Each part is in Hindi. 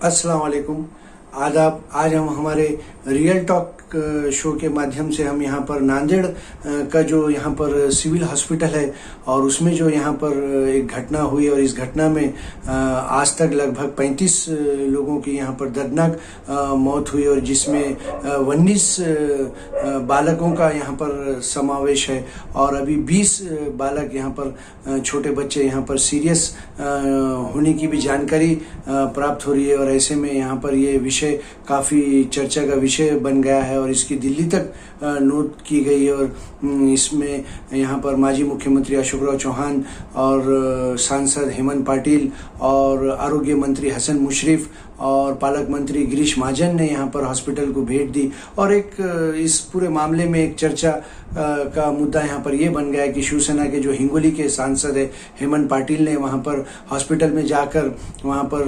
अस्सलाम वालेकुम। आदाब। आज हम हमारे रियल टॉक शो के माध्यम से हम यहाँ पर नांदेड़ का जो यहाँ पर सिविल हॉस्पिटल है और उसमें जो यहाँ पर एक घटना हुई और इस घटना में आज तक लगभग 35 लोगों की यहाँ पर दर्दनाक मौत हुई और जिसमें 19 बालकों का यहाँ पर समावेश है और अभी 20 बालक यहाँ पर छोटे बच्चे यहाँ पर सीरियस होने की भी जानकारी प्राप्त हो रही है और ऐसे में यहाँ पर ये विषय काफ़ी चर्चा का विषय बन गया है और इसकी दिल्ली तक नोट की गई और इसमें यहाँ पर माजी मुख्यमंत्री अशोक चौहान और सांसद हेमंत पाटिल और आरोग्य मंत्री हसन मुशर्रफ और पालक मंत्री गिरीश महाजन ने यहाँ पर हॉस्पिटल को भेंट दी और एक इस पूरे मामले में एक चर्चा का मुद्दा यहाँ पर ये बन गया कि शिवसेना के जो हिंगोली के सांसद है हेमंत पाटिल ने वहाँ पर हॉस्पिटल में जाकर वहाँ पर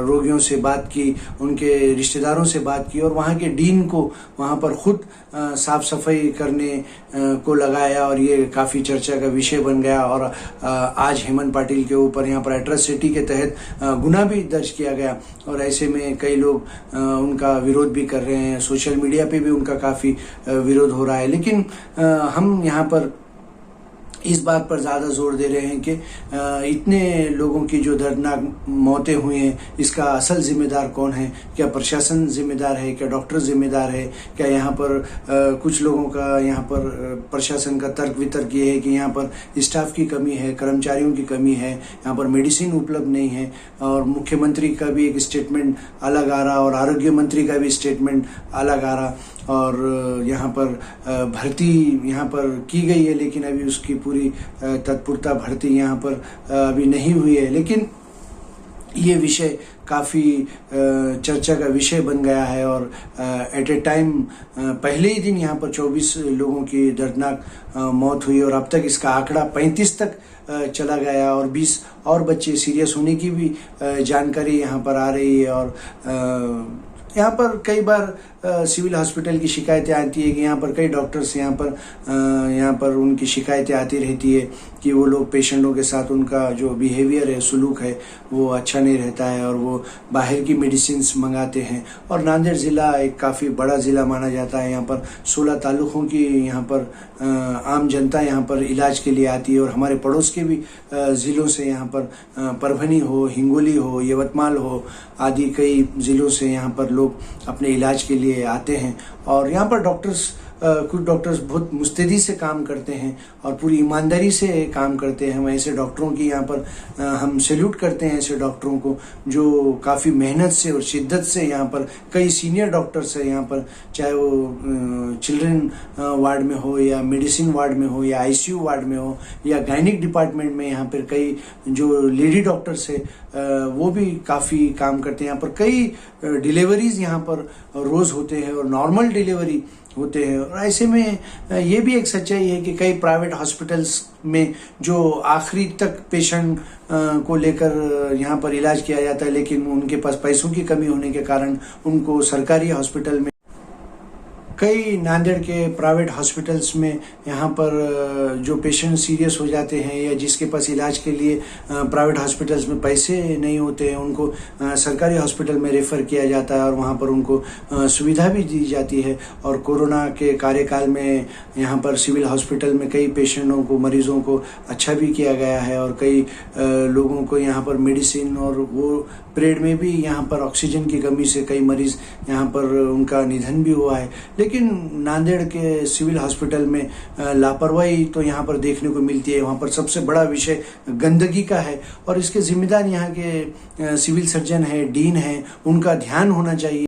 रोगियों से बात की, उनके रिश्तेदारों से बात की और वहाँ के डीन को वहाँ पर खुद साफ सफाई करने को लगाया और ये काफ़ी चर्चा का विषय बन गया और आज हेमंत पाटिल के ऊपर यहाँ पर एट्रोसिटी के तहत गुना भी दर्ज किया गया और ऐसे में कई लोग उनका विरोध भी कर रहे हैं। सोशल मीडिया पे भी उनका काफ़ी विरोध हो रहा है, लेकिन हम यहाँ पर इस बात पर ज़्यादा जोर दे रहे हैं कि इतने लोगों की जो दर्दनाक मौतें हुई हैं इसका असल जिम्मेदार कौन है। क्या प्रशासन जिम्मेदार है, क्या डॉक्टर जिम्मेदार है, क्या यहाँ पर कुछ लोगों का यहाँ पर प्रशासन का तर्क वितर्क ये है कि यहाँ पर स्टाफ की कमी है, कर्मचारियों की कमी है, यहाँ पर मेडिसिन उपलब्ध नहीं है और मुख्यमंत्री का भी एक स्टेटमेंट अलग आ रहा और आरोग्य मंत्री का भी स्टेटमेंट अलग आ रहा और यहाँ पर भर्ती यहाँ पर की गई है लेकिन अभी उसकी पूरी तत्परता भर्ती यहाँ पर अभी नहीं हुई है। लेकिन ये विषय काफ़ी चर्चा का विषय बन गया है और एट ए टाइम पहले ही दिन यहाँ पर 24 लोगों की दर्दनाक मौत हुई और अब तक इसका आंकड़ा 35 तक चला गया और 20 और बच्चे सीरियस होने की भी जानकारी यहाँ पर आ रही है और यहाँ पर कई बार सिविल हॉस्पिटल की शिकायतें आती है कि यहाँ पर कई डॉक्टर्स यहाँ पर उनकी शिकायतें आती रहती है कि वो लोग पेशेंटों के साथ उनका जो बिहेवियर है, सुलूक है, वो अच्छा नहीं रहता है और वो बाहर की मेडिसिन्स मंगाते हैं। और नांदेड़ ज़िला एक काफ़ी बड़ा ज़िला माना जाता है। यहाँ पर 16 तालुकों की यहाँ पर आम जनता यहाँ पर इलाज के लिए आती है और हमारे पड़ोस के भी ज़िलों से यहाँ पर परभनी हो, हिंगोली हो, यवतमाल हो आदि कई ज़िलों से यहाँ पर लोग अपने इलाज के लिए आते हैं और यहाँ पर कुछ डॉक्टर्स बहुत मुस्तैदी से काम करते हैं और पूरी ईमानदारी से काम करते हैं। हम ऐसे डॉक्टरों की यहाँ पर हम सैल्यूट करते हैं, ऐसे डॉक्टरों को जो काफ़ी मेहनत से और शिद्दत से यहाँ पर कई सीनियर डॉक्टर्स है यहाँ पर, चाहे वो चिल्ड्रन वार्ड में हो या मेडिसिन वार्ड में हो या आईसीयू वार्ड में हो या गायनिक डिपार्टमेंट में यहाँ पर कई जो लेडी डॉक्टर्स है वो भी काफ़ी काम करते हैं। यहाँ पर कई डिलीवरीज यहाँ पर रोज़ होते हैं और नॉर्मल डिलीवरी होते हैं और ऐसे में ये भी एक सच्चाई है कि कई प्राइवेट हॉस्पिटल्स में जो आखिरी तक पेशेंट को लेकर यहाँ पर इलाज किया जाता है लेकिन उनके पास पैसों की कमी होने के कारण उनको सरकारी हॉस्पिटल में कई नांदेड़ के प्राइवेट हॉस्पिटल्स में यहाँ पर जो पेशेंट सीरियस हो जाते हैं या जिसके पास इलाज के लिए प्राइवेट हॉस्पिटल्स में पैसे नहीं होते हैं उनको सरकारी हॉस्पिटल में रेफ़र किया जाता है और वहाँ पर उनको सुविधा भी दी जाती है। और कोरोना के कार्यकाल में यहाँ पर सिविल हॉस्पिटल में कई पेशेंटों को, मरीजों को अच्छा भी किया गया है और कई लोगों को यहाँ पर मेडिसिन और वो पीरियड में भी यहाँ पर ऑक्सीजन की कमी से कई मरीज यहाँ पर उनका निधन भी हुआ है। लेकिन नांदेड़ के सिविल हॉस्पिटल में लापरवाही तो यहाँ पर देखने को मिलती है। वहाँ पर सबसे बड़ा विषय गंदगी का है और इसके जिम्मेदार यहाँ के सिविल सर्जन है, डीन है, उनका ध्यान होना चाहिए।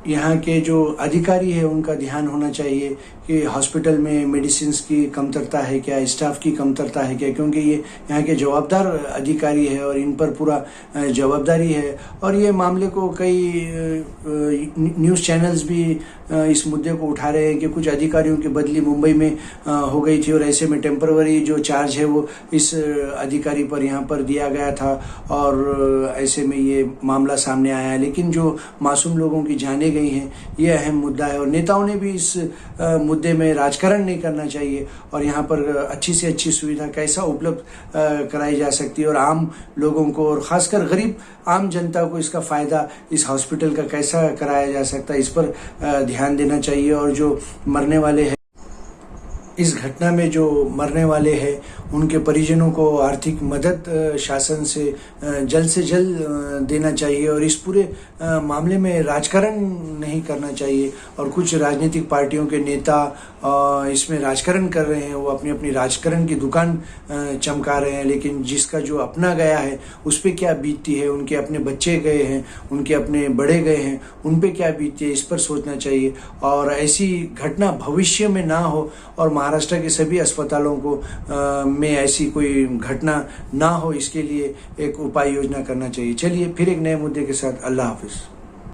यहाँ के जो अधिकारी है उनका ध्यान होना चाहिए कि हॉस्पिटल में मेडिसिन्स की कमतरता है क्या, स्टाफ की कमतरता है क्या, क्योंकि ये यहाँ के जवाबदार अधिकारी है और इन पर पूरा जवाबदारी है। और ये मामले को कई न्यूज़ चैनल्स भी इस मुद्दे को उठा रहे हैं कि कुछ अधिकारियों की बदली मुंबई में हो गई थी और ऐसे में टेम्पररी जो चार्ज है वो इस अधिकारी पर यहाँ पर दिया गया था और ऐसे में ये मामला सामने आया है। लेकिन जो मासूम लोगों की जानें गई हैं ये अहम मुद्दा है और नेताओं ने भी इस मुद्दे में राजकारण नहीं करना चाहिए और यहाँ पर अच्छी से अच्छी सुविधा कैसा उपलब्ध कराई जा सकती है और आम लोगों को और खासकर गरीब आम जनता को इसका फ़ायदा इस हॉस्पिटल का कैसा कराया जा सकता है, इस पर ध्यान देना चाहिए। और जो मरने वाले हैं, इस घटना में जो मरने वाले हैं उनके परिजनों को आर्थिक मदद शासन से जल्द देना चाहिए और इस पूरे मामले में राजकारण नहीं करना चाहिए। और कुछ राजनीतिक पार्टियों के नेता इसमें राजकारण कर रहे हैं, वो अपनी अपनी राजकारण की दुकान चमका रहे हैं, लेकिन जिसका जो अपना गया है उस पर क्या बीतती है, उनके अपने बच्चे गए हैं, उनके अपने बड़े गए हैं, उन पर क्या बीतती है, इस पर सोचना चाहिए और ऐसी घटना भविष्य में ना हो और महाराष्ट्र के सभी अस्पतालों को में ऐसी कोई घटना ना हो, इसके लिए एक उपाय योजना करना चाहिए। चलिए फिर एक नए मुद्दे के साथ, अल्लाह हाफिज।